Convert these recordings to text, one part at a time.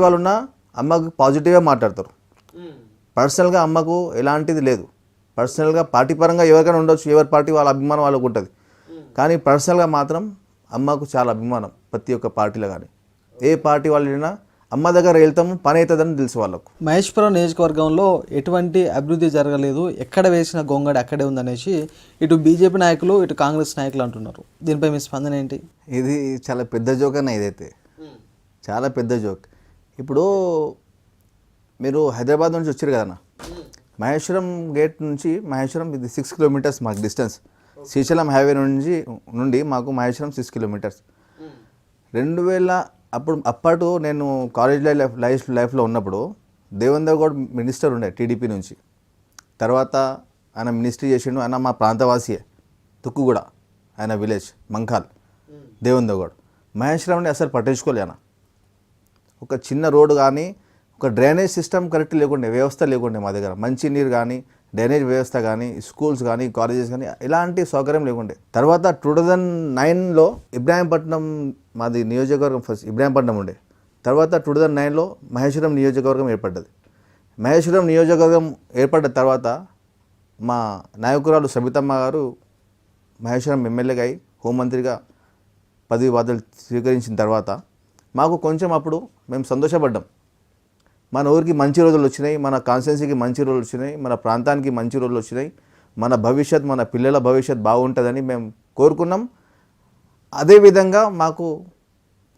వాళ్ళున్నా అమ్మకు పాజిటివ్గా మాట్లాడతారు. పర్సనల్గా అమ్మకు ఎలాంటిది లేదు. పర్సనల్గా పార్టీ పరంగా ఎవరికైనా ఉండొచ్చు, ఎవరి పార్టీ వాళ్ళ అభిమానం వాళ్ళకు ఉంటుంది. కానీ పర్సనల్గా మాత్రం అమ్మకు చాలా అభిమానం. ప్రతి ఒక్క పార్టీలో కానీ ఏ పార్టీ వాళ్ళు వెళ్ళినా అమ్మ దగ్గర వెళ్తాము, పని అవుతుందని తెలుసు వాళ్ళకు. మహేశ్వరం నియోజకవర్గంలో ఎటువంటి అభివృద్ధి జరగలేదు, ఎక్కడ వేసిన గొంగడి అక్కడే ఉందనేసి ఇటు బీజేపీ నాయకులు ఇటు కాంగ్రెస్ నాయకులు అంటున్నారు. దీనిపై మీ స్పందన ఏంటి? ఇది చాలా పెద్ద జోక్ అన్న, ఇదైతే చాలా పెద్ద జోక్. ఇప్పుడు మీరు హైదరాబాద్ నుంచి వచ్చారు కదన్న, మహేశ్వరం గేట్ నుంచి మహేశ్వరం ఇది 6 కిలోమీటర్స్ మాకు డిస్టెన్స్. శ్రీశైలం హైవే నుండి మాకు మహేశ్వరం 6 కిలోమీటర్స్. 2000 అప్పటి నేను కాలేజ్ లైఫ్లో ఉన్నప్పుడు దేవేందర్ గౌడ్ మినిస్టర్ ఉండే టీడీపీ నుంచి. తర్వాత ఆయన మినిస్ట్రీ చేసిండు. ఆయన మా ప్రాంతవాసియే, తుక్కుగూడ ఆయన విలేజ్ మంకాల్ దేవేందర్ గౌడ్. మహేశ్వరంని అసలు పట్టించుకోలే ఆయన. ఒక చిన్న రోడ్డు కానీ, ఒక డ్రైనేజ్ సిస్టమ్ కరెక్ట్ లేకుండే, వ్యవస్థ లేకుండే మా దగ్గర. మంచి నీరు కానీ, డ్రైనేజ్ వ్యవస్థ కానీ, స్కూల్స్ కానీ, కాలేజెస్ కానీ ఎలాంటి సౌకర్యం లేకుండే. తర్వాత 2009లో ఇబ్రాహీంపట్నం మాది నియోజకవర్గం, ఫస్ట్ ఇబ్రాహీంపట్నం ఉండే. తర్వాత 2009లో మహేశ్వరం నియోజకవర్గం ఏర్పడ్డది. మహేశ్వరం నియోజకవర్గం ఏర్పడ్డ తర్వాత మా నాయకురాలు సబితమ్మ గారు మహేశ్వరం ఎమ్మెల్యేగా అయి హోంమంత్రిగా పదవి బాధ్యతలు స్వీకరించిన తర్వాత మాకు కొంచెం అప్పుడు మేము సంతోషపడ్డాం. మన ఊరికి మంచి రోజులు వచ్చినాయి, మన కాన్స్టిట్యున్సీకి మంచి రోజులు వచ్చినాయి, మన ప్రాంతానికి మంచి రోజులు వచ్చినాయి, మన భవిష్యత్, మన పిల్లల భవిష్యత్ బాగుంటుందని మేము కోరుకున్నాం. అదేవిధంగా మాకు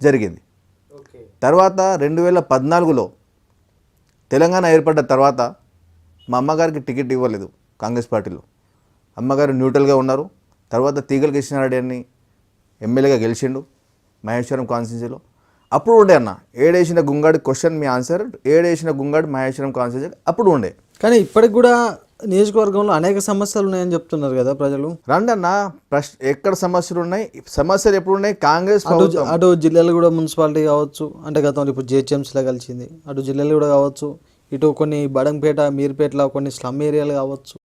జరిగింది. తర్వాత 2014లో తెలంగాణ ఏర్పడ్డ తర్వాత మా అమ్మగారికి టికెట్ ఇవ్వలేదు కాంగ్రెస్ పార్టీలో. అమ్మగారు న్యూట్రల్గా ఉన్నారు. తర్వాత తీగల కృష్ణారెడ్డి అని ఎమ్మెల్యేగా గెలిచిండు మహేశ్వరం కాన్స్టిట్యున్సీలో. అప్పుడు ఉండే అన్న, ఏడేసిన గుంగాడి క్వశ్చన్ మీ ఆన్సర్, ఏడేసిన గుంగాడి మహేశ్వరం కాన్స్టిట్యున్సీ అప్పుడు ఉండే. కానీ ఇప్పటికి కూడా నియోజకవర్గంలో అనేక సమస్యలు ఉన్నాయని చెప్తున్నారు కదా ప్రజలు. రండి అన్న, ఎక్కడ సమస్యలు ఉన్నాయి, సమస్యలు ఎప్పుడు ఉన్నాయి? కాంగ్రెస్ అటు జిల్లాలు కూడా మున్సిపాలిటీ కావచ్చు, అంటే గతంలో ఇప్పుడు జిహెచ్ఎంసీలో కలిసింది, అటు జిల్లాలు కూడా కావచ్చు, ఇటు కొన్ని బడంపేట మీర్పేటలో కొన్ని స్లమ్ ఏరియాలు కావచ్చు.